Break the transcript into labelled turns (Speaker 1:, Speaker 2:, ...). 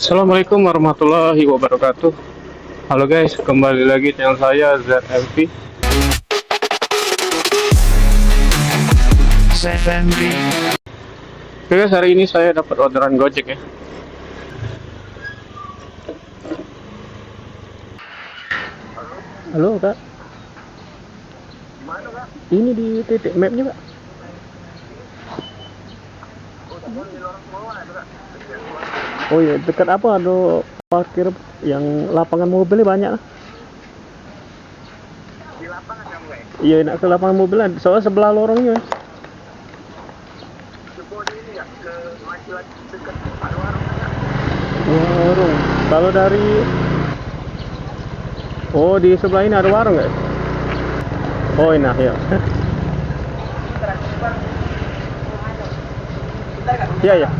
Speaker 1: Assalamualaikum warahmatullahi wabarakatuh. Halo guys, kembali lagi channel saya ZMV. Oke guys, hari ini saya dapat orderan Gojek ya. Halo kak, ini di titik mapnya kak. Oh iya, dekat apa ada parkir yang lapangan mobilnya banyak.
Speaker 2: Di lapangan kamu guys.
Speaker 1: Iya, nak ke lapangan mobilnya, soalnya sebelah lorongnya.
Speaker 2: Sebuah ini ya ke laki-laki dekat ada warung kan?
Speaker 1: Warung. Kalau dari oh di sebelah ini ada warung nggak? Oh ini ya. Iya ya.